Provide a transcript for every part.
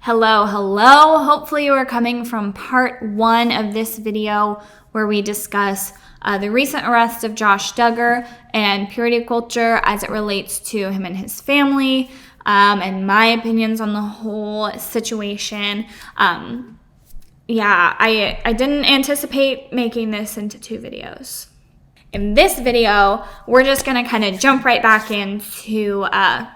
Hello. Hopefully you are coming from part 1 of this video where we discuss the recent arrest of Josh Duggar and purity culture as it relates to him and his family, and my opinions on the whole situation. I didn't anticipate making this into 2 videos. In this video, we're just going to kind of jump right back into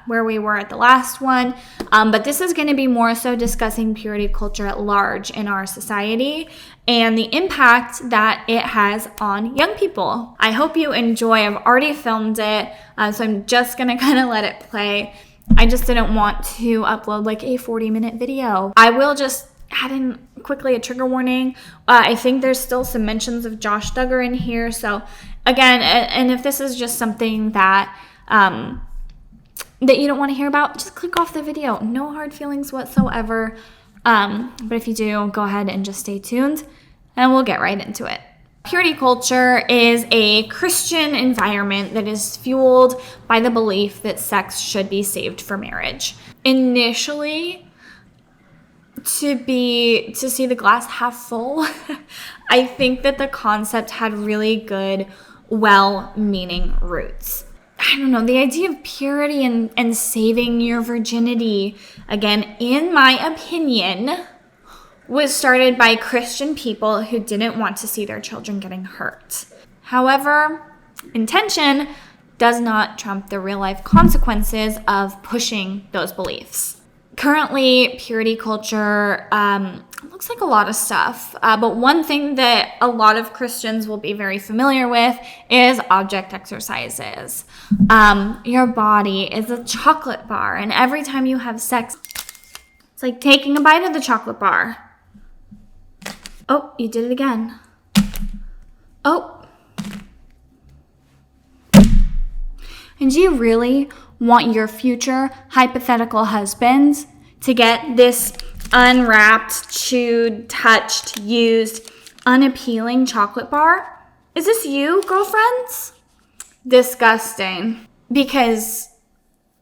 where we were at the last one. But this is going to be more so discussing purity culture at large in our society and the impact that it has on young people. I hope you enjoy. I've already filmed it, so I'm just going to kind of let it play. I just didn't want to upload like a 40-minute video. I will just add in quickly a trigger warning. I think there's still some mentions of Josh Duggar in here. So again, and if this is just something that that you don't want to hear about, just click off the video. No hard feelings whatsoever. But if you do, go ahead and just stay tuned and we'll get right into it. Purity culture is a Christian environment that is fueled by the belief that sex should be saved for marriage. Initially, to see the glass half full, I think that the concept had really good, well-meaning roots. I don't know, the idea of purity and saving your virginity, again, in my opinion, was started by Christian people who didn't want to see their children getting hurt. However, intention does not trump the real-life consequences of pushing those beliefs. Currently, purity culture looks like a lot of stuff, but one thing that a lot of Christians will be very familiar with is object exercises. Your body is a chocolate bar, and every time you have sex, it's like taking a bite of the chocolate bar. Oh, you did it again. Oh. And do you really want your future hypothetical husbands to get this unwrapped, chewed, touched, used, unappealing chocolate bar? Is this you, girlfriends? Disgusting. Because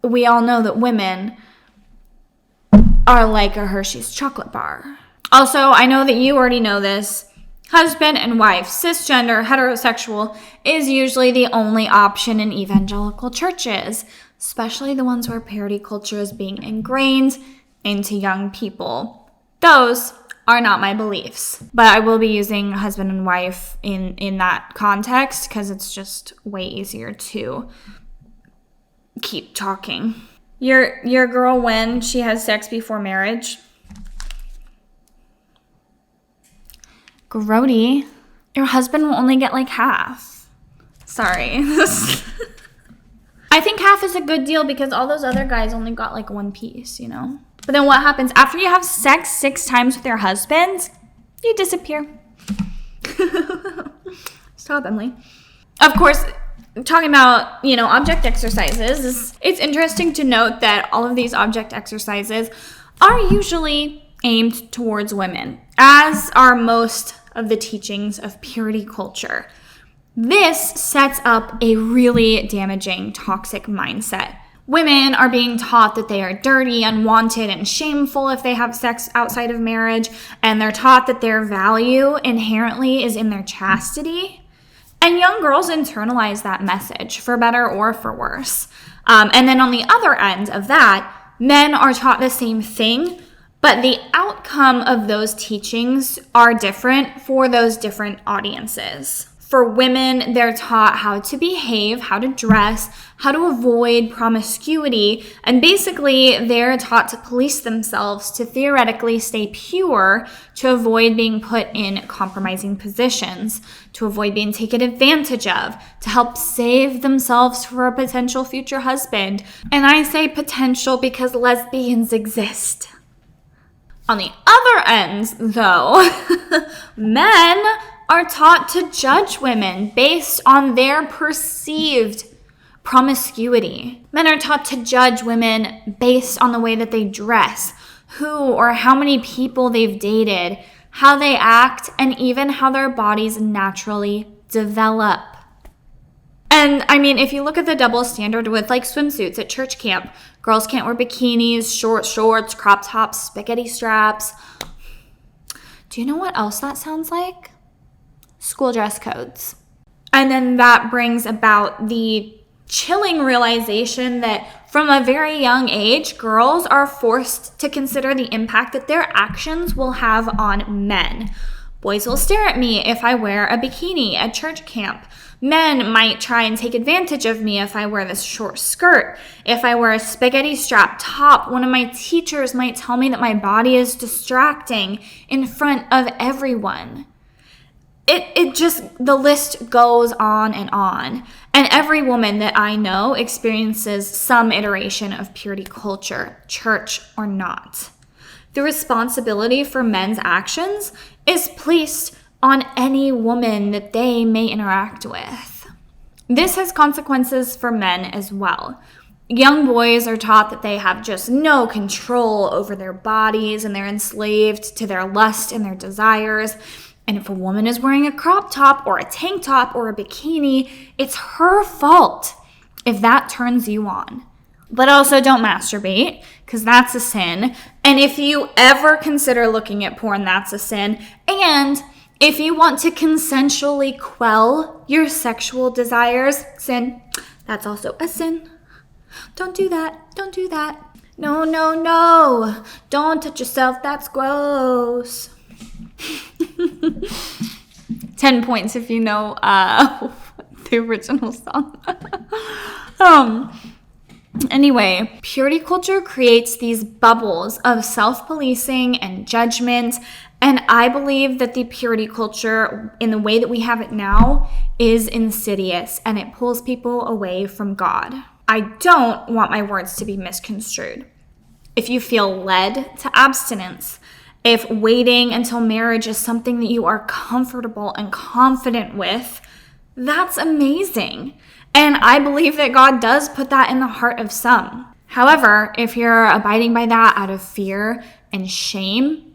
we all know that women are like a Hershey's chocolate bar. Also, I know that you already know this. Husband and wife, cisgender, heterosexual, is usually the only option in evangelical churches, especially the ones where purity culture is being ingrained into young people. Those are not my beliefs, but I will be using husband and wife in that context because it's just way easier to keep talking. Your girl, when she has sex before marriage, grody, your husband will only get like half. Sorry. I think half is a good deal because all those other guys only got like one piece, you know? But then what happens after you have sex 6 times with your husband? You disappear. Stop, Emily. Of course, talking about, object exercises, it's interesting to note that all of these object exercises are usually aimed towards women, as are most of the teachings of purity culture. This sets up a really damaging, toxic mindset. Women are being taught that they are dirty, unwanted, and shameful if they have sex outside of marriage, and they're taught that their value inherently is in their chastity. And young girls internalize that message, for better or for worse. And then on the other end of that, men are taught the same thing, but the outcome of those teachings are different for those different audiences. For women, they're taught how to behave, how to dress, how to avoid promiscuity, and basically they're taught to police themselves to theoretically stay pure, to avoid being put in compromising positions, to avoid being taken advantage of, to help save themselves for a potential future husband. And I say potential because lesbians exist. On the other end, though, men are taught to judge women based on their perceived promiscuity. Men are taught to judge women based on the way that they dress, who or how many people they've dated, how they act, and even how their bodies naturally develop. And I mean, if you look at the double standard with like swimsuits at church camp, Girls can't wear bikinis, short shorts, crop tops, spaghetti straps. Do you know what else that sounds like? School dress codes. And then that brings about the chilling realization that from a very young age, girls are forced to consider the impact that their actions will have on men. Boys will stare at me if I wear a bikini at church camp. Men might try and take advantage of me if I wear this short skirt. If I wear a spaghetti strap top, one of my teachers might tell me that my body is distracting in front of everyone. It just, the list goes on. And every woman that I know experiences some iteration of purity culture, church or not. The responsibility for men's actions is placed on any woman that they may interact with. This has consequences for men as well. Young boys are taught that they have just no control over their bodies and they're enslaved to their lust and their desires. And if a woman is wearing a crop top or a tank top or a bikini, it's her fault if that turns you on. But also don't masturbate, because that's a sin. And if you ever consider looking at porn, that's a sin. And if you want to consensually quell your sexual desires, sin, that's also a sin. Don't do that. Don't do that. No, no, no. Don't touch yourself. That's gross. 10 points if you know the original song. Anyway, purity culture creates these bubbles of self-policing and judgment, and I believe that the purity culture in the way that we have it now is insidious, and it pulls people away from God. I don't want my words to be misconstrued. If you feel led to abstinence, if waiting until marriage is something that you are comfortable and confident with, that's amazing. And I believe that God does put that in the heart of some. However, if you're abiding by that out of fear and shame,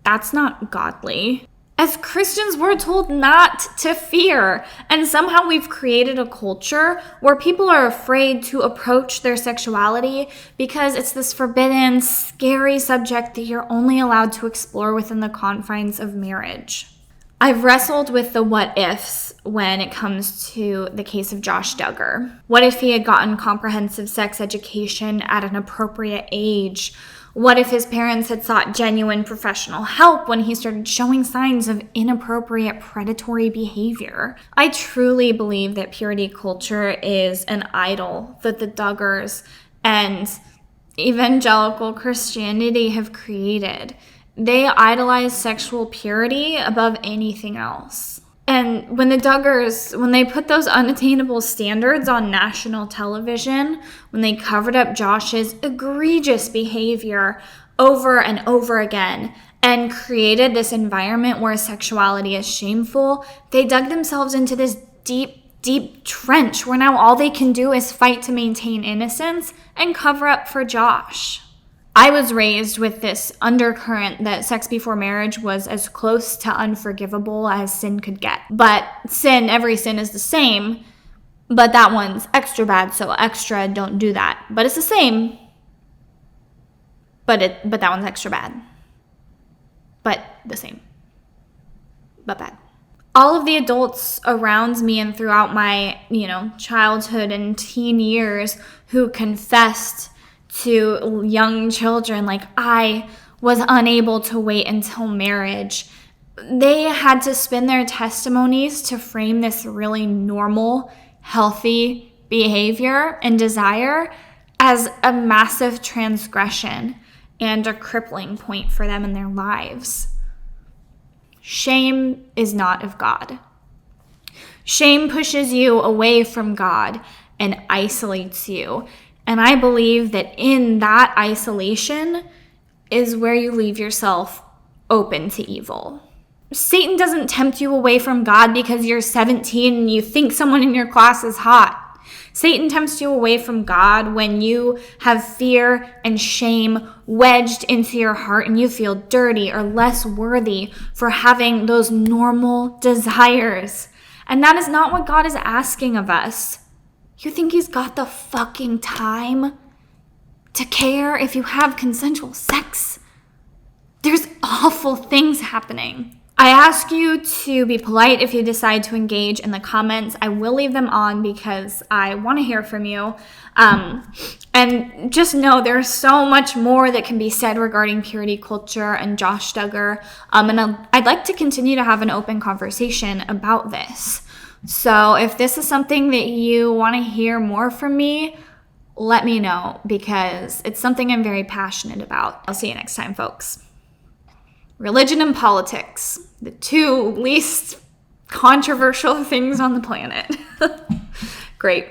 that's not godly. As Christians, we're told not to fear. And somehow we've created a culture where people are afraid to approach their sexuality because it's this forbidden, scary subject that you're only allowed to explore within the confines of marriage. I've wrestled with the what ifs when it comes to the case of Josh Duggar. What if he had gotten comprehensive sex education at an appropriate age? What if his parents had sought genuine professional help when he started showing signs of inappropriate predatory behavior? I truly believe that purity culture is an idol that the Duggars and evangelical Christianity have created. They idolize sexual purity above anything else. And when the Duggars, when they put those unattainable standards on national television, when they covered up Josh's egregious behavior over and over again and created this environment where sexuality is shameful, they dug themselves into this deep trench where now all they can do is fight to maintain innocence and cover up for Josh. I was raised with this undercurrent that sex before marriage was as close to unforgivable as sin could get. But every sin is the same, but that one's extra bad, so extra, don't do that. But it's the same, but that one's extra bad. But the same, but bad. All of the adults around me and throughout my, childhood and teen years who confessed to young children, like I was unable to wait until marriage. They had to spin their testimonies to frame this really normal, healthy behavior and desire as a massive transgression and a crippling point for them in their lives. Shame is not of God. Shame pushes you away from God and isolates you. And I believe that in that isolation is where you leave yourself open to evil. Satan doesn't tempt you away from God because you're 17 and you think someone in your class is hot. Satan tempts you away from God when you have fear and shame wedged into your heart and you feel dirty or less worthy for having those normal desires. And that is not what God is asking of us. You think he's got the fucking time to care if you have consensual sex. There's awful things happening. I ask you to be polite if you decide to engage in the comments. I will leave them on because I want to hear from you. And just know there's so much more that can be said regarding purity culture and Josh Duggar. And I'd like to continue to have an open conversation about this. So if this is something that you want to hear more from me, let me know because it's something I'm very passionate about. I'll see you next time, folks. Religion and politics, the two least controversial things on the planet. Great.